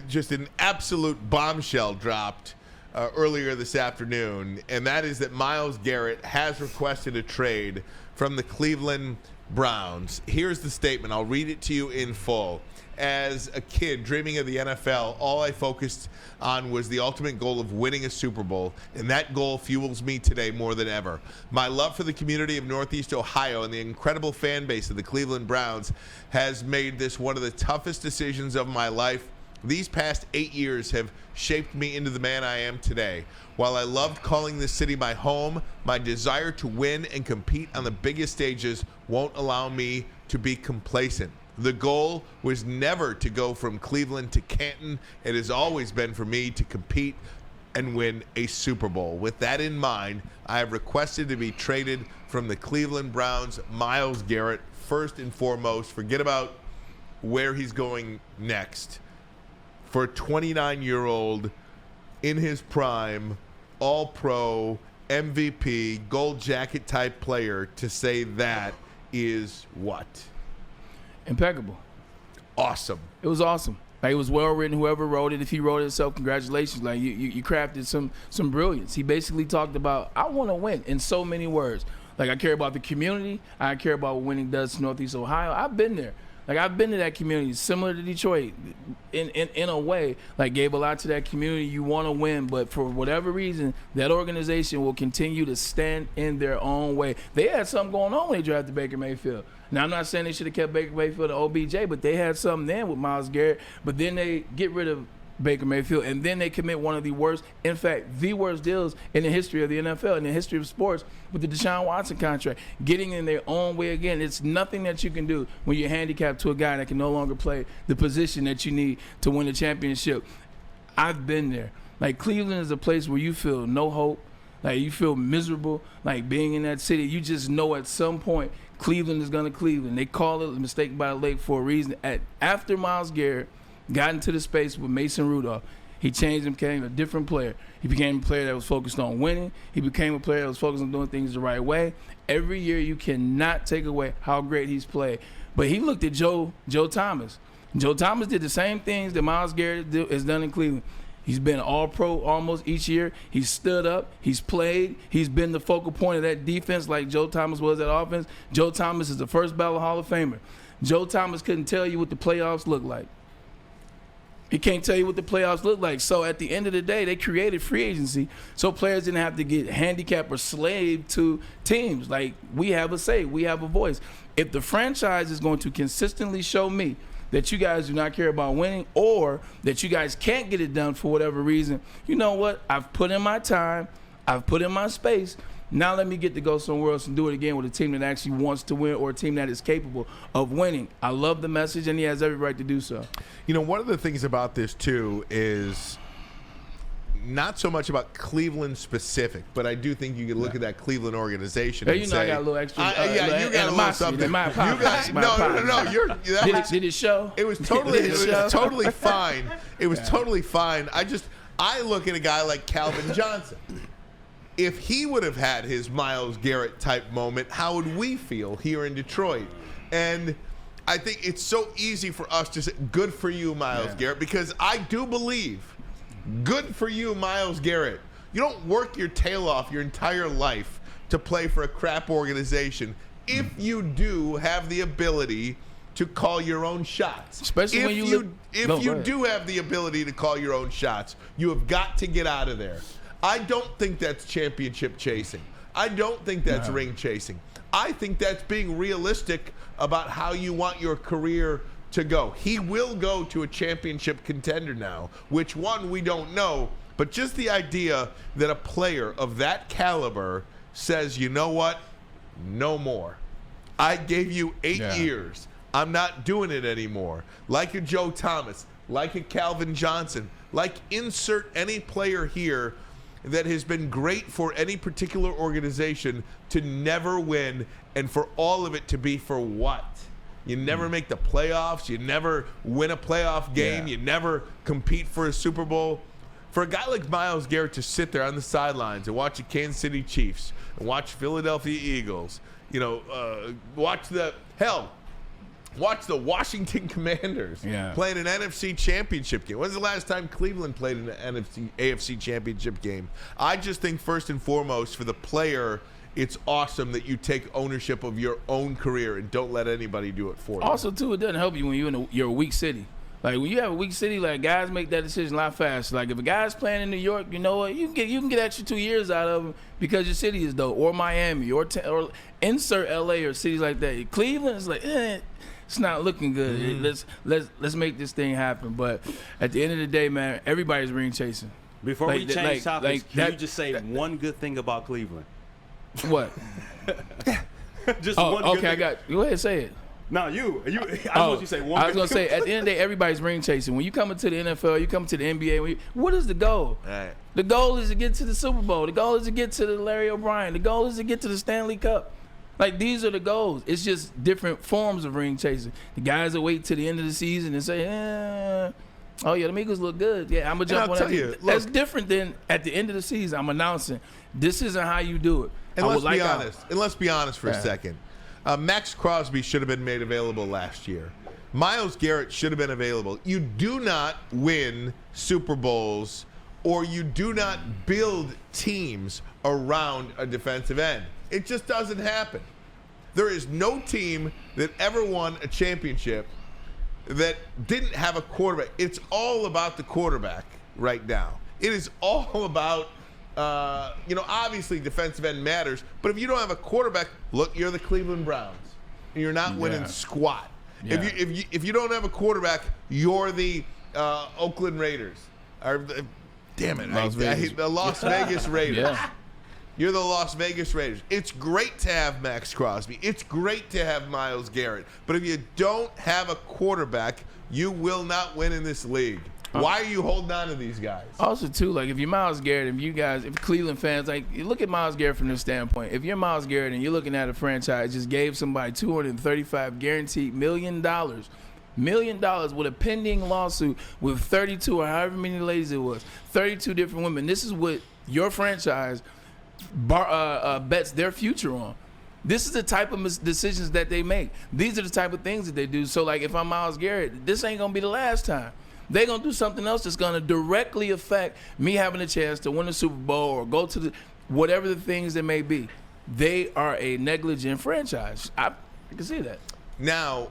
just an absolute bombshell dropped earlier this afternoon, and that is that Myles Garrett has requested a trade from the Cleveland Browns. Here's the statement. I'll read it to you in full. As a kid dreaming of the NFL, all I focused on was the ultimate goal of winning a Super Bowl, and that goal fuels me today more than ever. My love for the community of Northeast Ohio and the incredible fan base of the Cleveland Browns has made this one of the toughest decisions of my life. These past 8 years have shaped me into the man I am today. While I loved calling this city my home, my desire to win and compete on the biggest stages won't allow me to be complacent. The goal was never to go from Cleveland to Canton. It has always been for me to compete and win a Super Bowl. With that in mind, I have requested to be traded from the Cleveland Browns. Myles Garrett, first and foremost, forget about where he's going next. For a 29-year-old in his prime, all-pro, MVP, gold jacket type player, to say that is what? Impeccable. Awesome. It was awesome. Like, it was well written. Whoever wrote it, if he wrote it himself, congratulations. Like, you crafted some brilliance. He basically talked about, I want to win, in so many words. Like, I care about the community. I care about what winning does to Northeast Ohio. I've been there. Like, I've been to that community, similar to Detroit, in a way. Like, gave a lot to that community. You want to win, but for whatever reason, that organization will continue to stand in their own way. They had something going on when they drafted Baker Mayfield. Now, I'm not saying they should have kept Baker Mayfield or OBJ, but they had something then with Myles Garrett. But then they get rid of Baker Mayfield, and then they commit one of the worst, in fact, the worst deals in the history of the NFL, in the history of sports, with the Deshaun Watson contract, getting in their own way again. It's nothing that you can do when you're handicapped to a guy that can no longer play the position that you need to win a championship. I've been there. Like, Cleveland is a place where you feel no hope. Like, you feel miserable, like, being in that city. You just know at some point Cleveland is going to Cleveland. They call it a mistake by the lake for a reason. After Myles Garrett got into the space with Mason Rudolph, he changed and became a different player. He became a player that was focused on winning. He became a player that was focused on doing things the right way. Every year you cannot take away how great he's played. But he looked at Joe Thomas. Joe Thomas did the same things that Myles Garrett has done in Cleveland. He's been all-pro almost each year. He's stood up. He's played. He's been the focal point of that defense like Joe Thomas was at offense. Joe Thomas is the first ballot Hall of Famer. Joe Thomas couldn't tell you what the playoffs look like. He can't tell you what the playoffs look like. So at the end of the day, they created free agency so players didn't have to get handicapped or slaved to teams. Like, we have a say. We have a voice. If the franchise is going to consistently show me that you guys do not care about winning, or that you guys can't get it done for whatever reason, you know what? I've put in my time. I've put in my space. Now let me get to go somewhere else and do it again with a team that actually wants to win, or a team that is capable of winning. I love the message, and he has every right to do so. You know, one of the things about this, too, is not so much about Cleveland specific, but I do think you can look at that Cleveland organization and say, I got a little extra. You got a little something. Did it show? It was totally fine. It was totally fine. I look at a guy like Calvin Johnson. If he would have had his Myles Garrett type moment, how would we feel here in Detroit? And I think it's so easy for us to say, good for you, Myles Garrett, because I do believe, good for you, Myles Garrett. You don't work your tail off your entire life to play for a crap organization if you do have the ability to call your own shots. Especially when you do have the ability to call your own shots, you have got to get out of there. I don't think that's championship chasing. I don't think that's ring chasing. I think that's being realistic about how you want your career to go. He will go to a championship contender now. Which one, we don't know. But just the idea that a player of that caliber says, you know what? No more. I gave you 8 years. I'm not doing it anymore. Like a Joe Thomas, like a Calvin Johnson, like insert any player here that has been great for any particular organization to never win, and for all of it to be for what? You never make the playoffs. You never win a playoff game. You never compete for a Super Bowl. For a guy like Myles Garrett to sit there on the sidelines and watch the Kansas City Chiefs and watch Philadelphia Eagles, watch Watch the Washington Commanders playing an NFC championship game. When's the last time Cleveland played an AFC championship game? I just think first and foremost for the player, it's awesome that you take ownership of your own career and don't let anybody do it for you. Also, too, it doesn't help you when you're a weak city. Like when you have a weak city, like guys make that decision a lot faster. Like if a guy's playing in New York, you know what, you can get extra 2 years out of him because your city is dope, or Miami, or insert LA or cities like that. Cleveland is like, it's not looking good. Let's make this thing happen. But at the end of the day, man, everybody's ring chasing. Before we change topics, can you just say one good thing about Cleveland? What? Just one. Okay, good thing. Go ahead, say it. No, you. I want you to say one. I was gonna say at the end of the day, everybody's ring chasing. When you come into the NFL, you come to the NBA. What is the goal? Right. The goal is to get to the Super Bowl. The goal is to get to the Larry O'Brien. The goal is to get to the Stanley Cup. Like these are the goals. It's just different forms of ring chasing. The guys that wait to the end of the season and say, "Oh yeah, the Eagles look good. Yeah, I'm gonna jump on that." That's different than at the end of the season. I'm announcing this isn't how you do it. And let's be honest for a second. Max Crosby should have been made available last year. Myles Garrett should have been available. You do not win Super Bowls or you do not build teams around a defensive end. It just doesn't happen. There is no team that ever won a championship that didn't have a quarterback. It's all about the quarterback right now. It is all about obviously defensive end matters, but if you don't have a quarterback, look, you're the Cleveland Browns, and you're not winning squat. Yeah. If you don't have a quarterback, you're the Oakland Raiders. Damn it, I hate the Las Vegas Raiders. Yeah. You're the Las Vegas Raiders. It's great to have Max Crosby. It's great to have Myles Garrett. But if you don't have a quarterback, you will not win in this league. Why are you holding on to these guys? Also, too, like if you're Myles Garrett, if Cleveland fans, like you look at Myles Garrett from this standpoint. If you're Myles Garrett and you're looking at a franchise just gave somebody $235 guaranteed $1 million with a pending lawsuit with 32 or however many ladies it was, 32 different women. This is what your franchise bets their future on. This is the type of decisions that they make. These are the type of things that they do. So, like, if I'm Myles Garrett, this ain't going to be the last time. They're going to do something else that's going to directly affect me having a chance to win the Super Bowl or go to whatever the things that may be. They are a negligent franchise. I can see that. Now,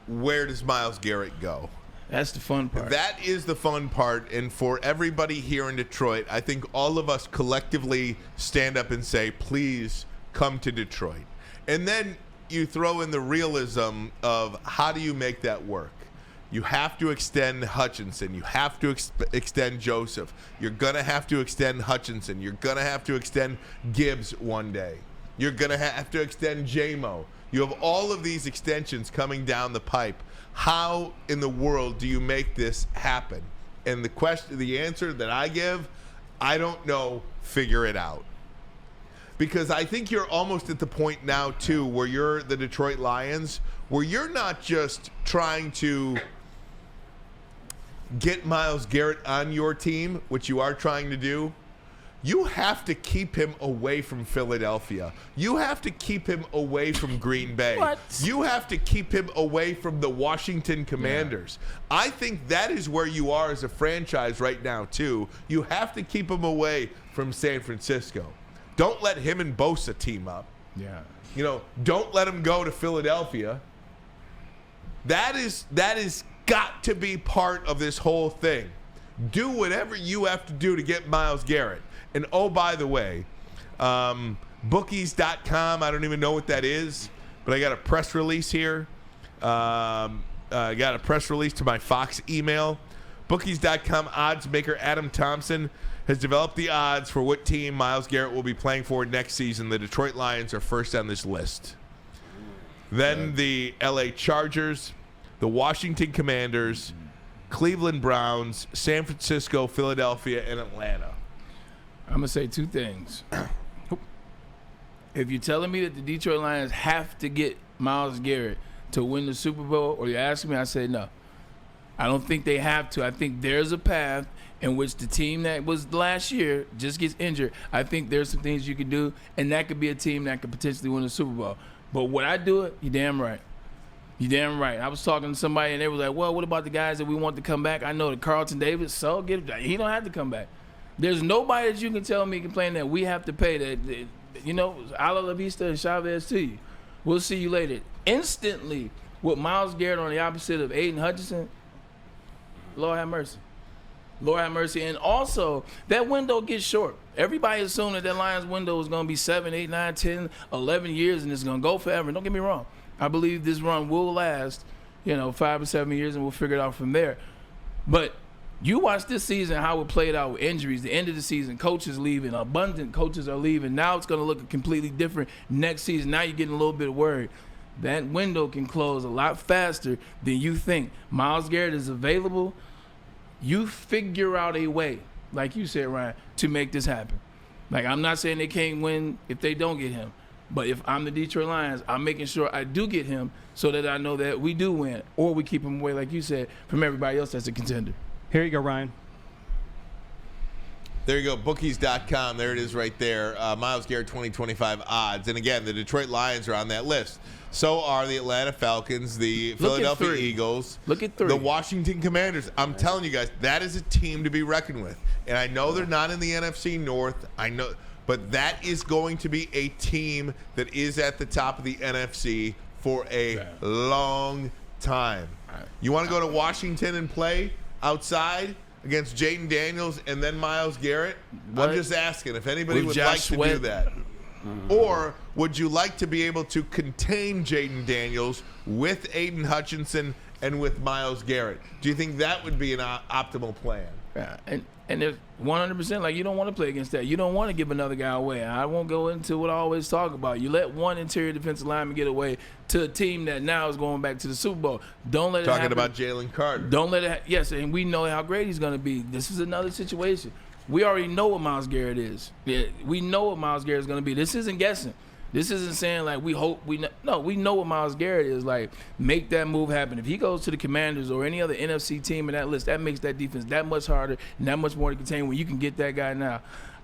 where does Myles Garrett go? That's the fun part. That is the fun part. And for everybody here in Detroit, I think all of us collectively stand up and say, please come to Detroit. And then you throw in the realism of how do you make that work? You have to extend Hutchinson. You have to extend Joseph. You're going to have to extend Hutchinson. You're going to have to extend Gibbs one day. You're going to have to extend J-Mo. You have all of these extensions coming down the pipe. How in the world do you make this happen? And the answer that I give, I don't know, figure it out. Because I think you're almost at the point now, too, where you're the Detroit Lions, where you're not just trying to get Myles Garrett on your team, which you are trying to do. You have to keep him away from Philadelphia. You have to keep him away from Green Bay. What? You have to keep him away from the Washington Commanders. Yeah. I think that is where you are as a franchise right now, too. You have to keep him away from San Francisco. Don't let him and Bosa team up. Yeah. Don't let him go to Philadelphia. That is got to be part of this whole thing. Do whatever you have to do to get Myles Garrett. And oh, by the way, bookies.com, I don't even know what that is, but I got a press release here. I got a press release to my Fox email. Bookies.com odds maker Adam Thompson has developed the odds for what team Myles Garrett will be playing for next season. The Detroit Lions are first on this list. Then the LA Chargers, the Washington Commanders, Cleveland Browns, San Francisco, Philadelphia, and Atlanta. I'm going to say two things. If you're telling me that the Detroit Lions have to get Myles Garrett to win the Super Bowl, or you're asking me, I say no. I don't think they have to. I think there's a path in which the team that was last year just gets injured. I think there's some things you could do, and that could be a team that could potentially win the Super Bowl. But would I do it? You're damn right. You damn right. I was talking to somebody and they were like, well, what about the guys that we want to come back? I know that Carlton Davis, he don't have to come back. There's nobody that you can tell me complain that we have to pay that, Ala La Vista and Chavez to you. We'll see you later. Instantly, with Myles Garrett on the opposite of Aiden Hutchinson, Lord have mercy. Lord have mercy. And also, that window gets short. Everybody assumed that Lions window was going to be 7, 8, 9, 10, 11 years, and it's going to go forever. Don't get me wrong. I believe this run will last, 5 or 7 years, and we'll figure it out from there. But you watch this season, how it played out with injuries. The end of the season, coaches leaving. Abundant coaches are leaving. Now it's going to look completely different next season. Now you're getting a little bit worried. That window can close a lot faster than you think. Myles Garrett is available. You figure out a way, like you said, Ryan, to make this happen. Like, I'm not saying they can't win if they don't get him. But if I'm the Detroit Lions, I'm making sure I do get him so that I know that we do win. Or we keep him away, like you said, from everybody else that's a contender. Here you go, Ryan. There you go, bookies.com. There it is right there. Myles Garrett 2025 odds. And again, the Detroit Lions are on that list. So are the Atlanta Falcons, the Philadelphia Eagles. Look at 3. The Washington Commanders. I'm telling you guys, that is a team to be reckoned with. And I know they're not in the NFC North. I know, but that is going to be a team that is at the top of the NFC for a long time. You want to go to Washington and play outside against Jaden Daniels and then Myles Garrett? What? I'm just asking if anybody With would Josh like to do Sweat. that. Or would you like to be able to contain Jaden Daniels with Aiden Hutchinson and with Myles Garrett? Do you think that would be an optimal plan? Yeah, and there's 100%, like, you don't want to play against that. You don't want to give another guy away. I won't go into what I always talk about. You let one interior defensive lineman get away to a team that now is going back to the Super Bowl. Don't let it happen. Talking about Jalen Carter. Don't let it yes, and we know how great he's going to be. This is another situation. We already know what Myles Garrett is. Yeah, we know what Myles Garrett is going to be. This isn't guessing. This isn't saying, like, we hope we know. No, we know what Myles Garrett is. Like, make that move happen. If he goes to the Commanders or any other NFC team in that list, that makes that defense that much harder and that much more to contain when you can get that guy now.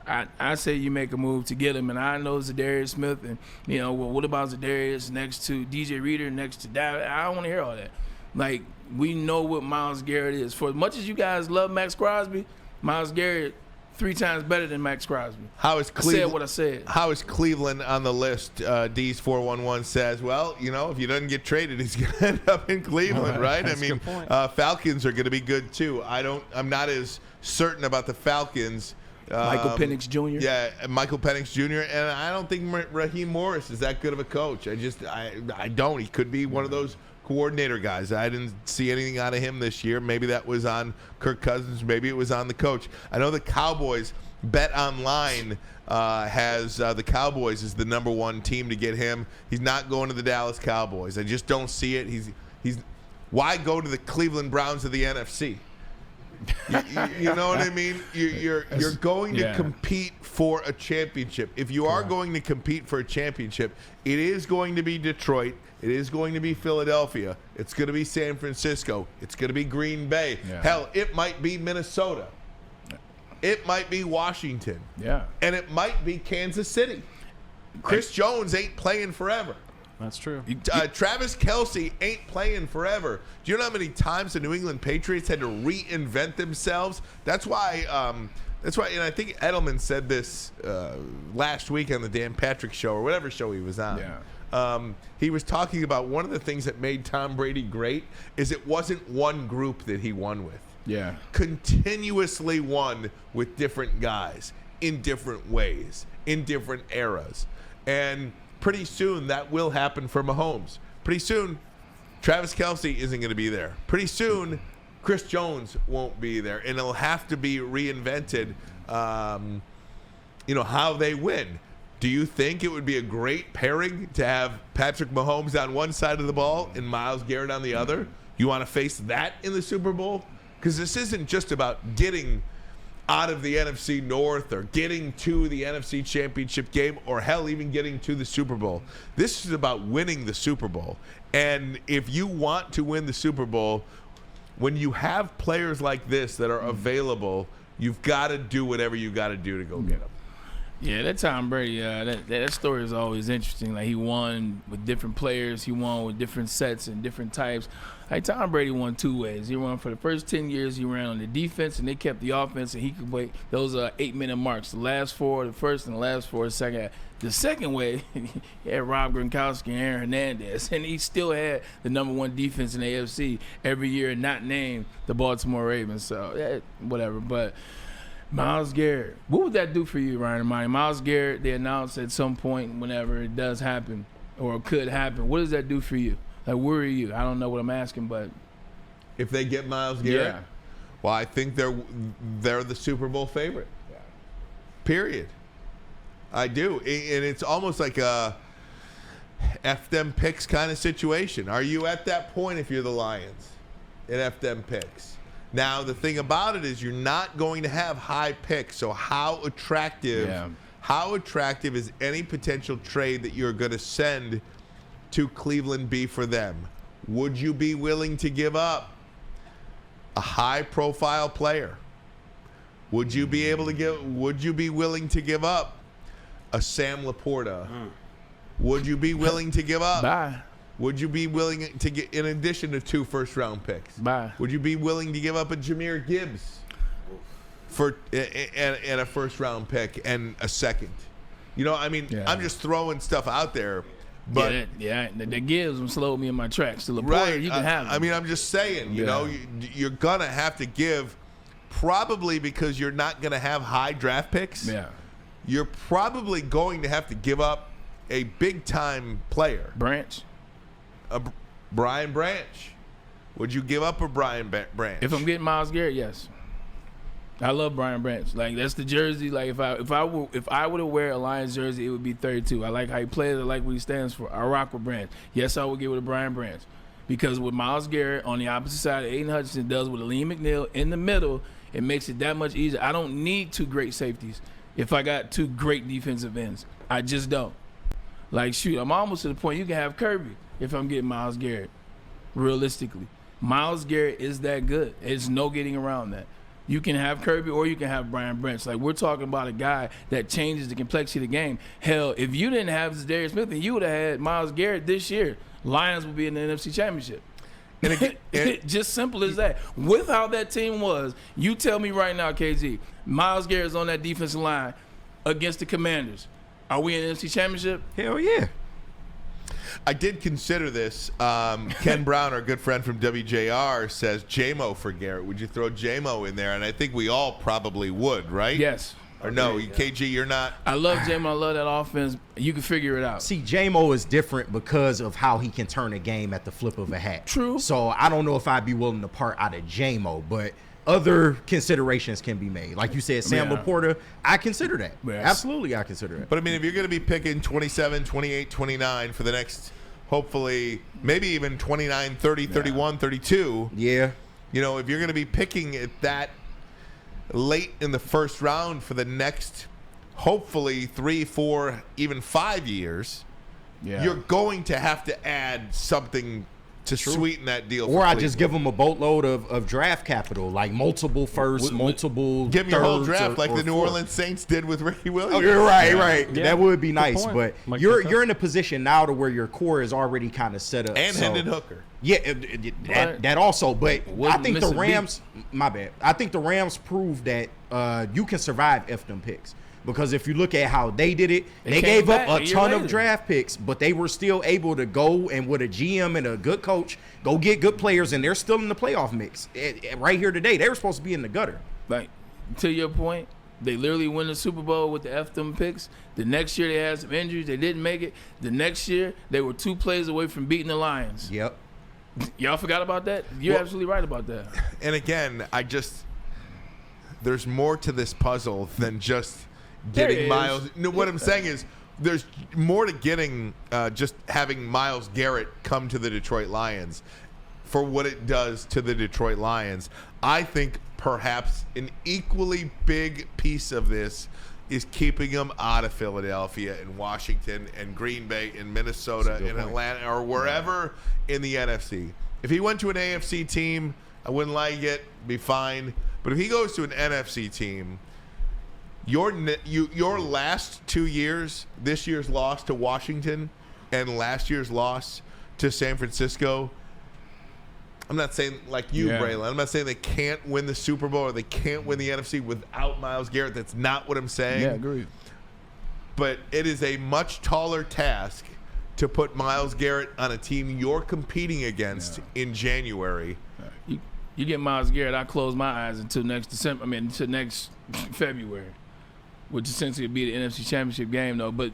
I say you make a move to get him, and I know Zadarius Smith, and, well, what about Zadarius next to DJ Reader, next to David? I don't want to hear all that. Like, we know what Myles Garrett is. For as much as you guys love Max Crosby, Myles Garrett 3 times better than Max Crosby. How is I said what I said. How is Cleveland on the list? D's411 says, well, if he doesn't get traded, he's going to end up in Cleveland, right? That's a good point. Falcons are going to be good too. I'm not as certain about the Falcons. Michael Penix Jr. Yeah, Michael Penix Jr. And I don't think Raheem Morris is that good of a coach. I don't. He could be one of those coordinator guys. I didn't see anything out of him this year. Maybe that was on Kirk Cousins. Maybe it was on the coach. I know the Cowboys, Bet Online has the Cowboys as the number 1 team to get him. He's not going to the Dallas Cowboys. I just don't see it. He's why go to the Cleveland Browns of the NFC? You know what I mean? You're going to compete for a championship. If you are going to compete for a championship, it is going to be Detroit. It is going to be Philadelphia. It's going to be San Francisco. It's going to be Green Bay. Yeah. Hell, it might be Minnesota. It might be Washington. Yeah. And it might be Kansas City. Chris Jones ain't playing forever. That's true. Travis Kelce ain't playing forever. Do you know how many times the New England Patriots had to reinvent themselves? That's why, and I think Edelman said this last week on the Dan Patrick Show or whatever show he was on. Yeah. He was talking about one of the things that made Tom Brady great is it wasn't one group that he won with. Yeah. Continuously won with different guys in different ways, in different eras. And pretty soon that will happen for Mahomes. Pretty soon, Travis Kelce isn't going to be there. Pretty soon, Chris Jones won't be there. And it'll have to be reinvented, how they win. Do you think it would be a great pairing to have Patrick Mahomes on one side of the ball and Myles Garrett on the other? You want to face that in the Super Bowl? Because this isn't just about getting out of the NFC North or getting to the NFC Championship game or, hell, even getting to the Super Bowl. This is about winning the Super Bowl. And if you want to win the Super Bowl, when you have players like this that are available, you've got to do whatever you got to do to go get them. Yeah, that Tom Brady, that story is always interesting. Like, he won with different players. He won with different sets and different types. Like, Tom Brady won two ways. He won for the first 10 years. He ran on the defense, and they kept the offense, and he could wait those 8-minute marks. The last four, the first, and the last four, the second. The second way, he had Rob Gronkowski and Aaron Hernandez, and he still had the number one defense in the AFC every year, not named the Baltimore Ravens. So, whatever. But Myles Garrett, what would that do for you, Ryan and Ermanni? Myles Garrett, they announced at some point, whenever it does happen or it could happen, what does that do for you? Like, where are you? I don't know what I'm asking, but if they get Myles Garrett, yeah. Well, I think they're the Super Bowl favorite. Yeah. Period. I do, and it's almost like a F them picks kind of situation. Are you at that point if you're the Lions in F them picks? Now, the thing about it is you're not going to have high picks, so how attractive is any potential trade that you're going to send to Cleveland be for them? Would you be willing to give up a high-profile player? Would you be willing to give up a Sam Laporta? Would you be willing to give up? Bye. Would you be willing to get, in addition to 2 first-round picks? Bye. Would you be willing to give up a Jahmyr Gibbs and a first-round pick and a second? You know, I mean, Yeah. I'm just throwing stuff out there. But the Gibbs them slowed me in my tracks. The Laporta, right, you can have them. I mean, I'm just saying, you know, you're gonna have to give, probably because you're not gonna have high draft picks. Yeah. You're probably going to have to give up a big-time player. Branch. Brian Branch. Would you give up a Brian Branch? If I'm getting Myles Garrett, yes. I love Brian Branch. Like, that's the jersey. Like, if I were to wear a Lions jersey, it would be 32. I like how he plays. I like what he stands for. I rock with Branch. Yes, I would get with a Brian Branch, because with Myles Garrett on the opposite side, Aiden Hutchinson does with Aleem McNeil in the middle. It makes it that much easier. I don't need 2 great safeties if I got 2 great defensive ends. I just don't. Like, shoot, I'm almost to the point you can have Kirby if I'm getting Myles Garrett. Realistically, Myles Garrett is that good. There's no getting around that. You can have Kirby or you can have Brian Branch. Like, we're talking about a guy that changes the complexity of the game. Hell, if you didn't have Zadarius Smith and you would have had Myles Garrett this year, Lions would be in the NFC Championship. And again, just simple as that. With how that team was, you tell me right now, KZ, Myles Garrett's on that defensive line against the Commanders. Are we in the NFC Championship? Hell yeah. I did consider this. Ken Brown, our good friend from WJR, says J-Mo for Garrett. Would you throw J-Mo in there? And I think we all probably would, right? Yes. Or no, KG, you're not. I love J-Mo. I love that offense. You can figure it out. See, J-Mo is different because of how he can turn a game at the flip of a hat. True. So I don't know if I'd be willing to part out of J-Mo, but other considerations can be made. Like you said, Sam Laporta, I consider that. Yes. Absolutely, I consider that. But, I mean, if you're going to be picking 27, 28, 29 for the next, hopefully, maybe even 29, 30, 31, 32. Yeah. You know, if you're going to be picking at that late in the first round for the next, hopefully, 3, 4, even 5 years, you're going to have to add something to sweeten that deal. Or I just give them a boatload of draft capital, like multiple firsts, multiple give me a whole draft like the New fourth. Orleans Saints did with Ricky Williams. Oh, you're right, right. Yeah. That would be nice, point. but Mike you're in a position now to where your core is already kind of set up. And so, Hendon Hooker. Yeah, that also. But I think the missing Rams, my bad. I think the Rams proved that you can survive F them picks. Because if you look at how they did it, they gave up a ton of draft picks, but they were still able to go and with a GM and a good coach, go get good players, and they're still in the playoff mix. Right here today, they were supposed to be in the gutter. Like, to your point, they literally win the Super Bowl with the F them picks. The next year they had some injuries. They didn't make it. The next year they were 2 plays away from beating the Lions. Yep. Y'all forgot about that? You're absolutely right about that. And again, there's more to this puzzle than just getting Myles. No, what I'm saying is there's more to getting just having Myles Garrett come to the Detroit Lions for what it does to the Detroit Lions. I think perhaps an equally big piece of this is keeping him out of Philadelphia and Washington and Green Bay and Minnesota and Atlanta or wherever in the NFC. If he went to an AFC team, I wouldn't like it, be fine. But if he goes to an NFC team, Your last 2 years, this year's loss to Washington and last year's loss to San Francisco. I'm not saying like you, Braylon. I'm not saying they can't win the Super Bowl or they can't win the NFC without Myles Garrett. That's not what I'm saying. Yeah, agreed. But it is a much taller task to put Myles Garrett on a team you're competing against in January. You get Myles Garrett, I close my eyes until next December. Until next February, which essentially would be the NFC Championship game, though. But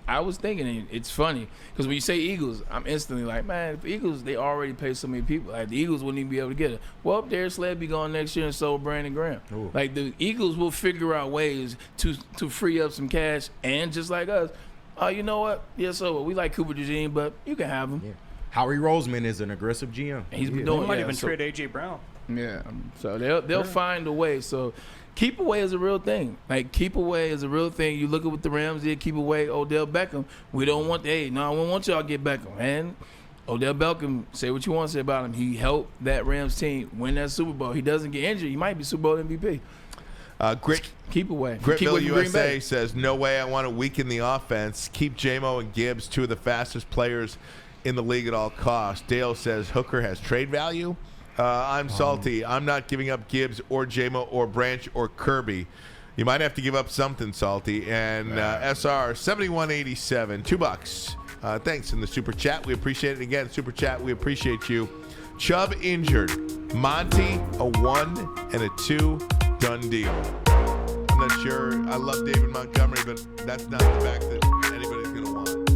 I was thinking, it's funny because when you say Eagles, I'm instantly like, man, if Eagles, they already pay so many people. Like the Eagles wouldn't even be able to get it. Well, Darius Slade be gone next year, and so will Brandon Graham. Ooh. Like the Eagles will figure out ways to free up some cash, and just like us, you know what? Yeah, so we like Cooper DeJean, but you can have him. Yeah. Howie Roseman is an aggressive GM. And he's been doing. He might even trade AJ Brown. Yeah, so they'll find a way. So keep away is a real thing. Like keep away is a real thing. You look at what the Rams did. Keep away Odell Beckham. We don't want I don't want y'all to get Beckham. And Odell Beckham, say what you want to say about him. He helped that Rams team win that Super Bowl. He doesn't get injured, he might be Super Bowl MVP. Keep away. Gritville USA says, no way I want to weaken the offense. Keep J-Mo and Gibbs, two of the fastest players in the league at all costs. Dale says Hooker has trade value. I'm salty. I'm not giving up Gibbs or J-Mo or Branch or Kirby. You might have to give up something, Salty. And SR 7187, $2. Thanks in the super chat. We appreciate it. Again, super chat. We appreciate you. Chubb injured. Monty a 1 and a 2. Done deal. I'm not sure. I love David Montgomery, but that's not the back that anybody's going to want.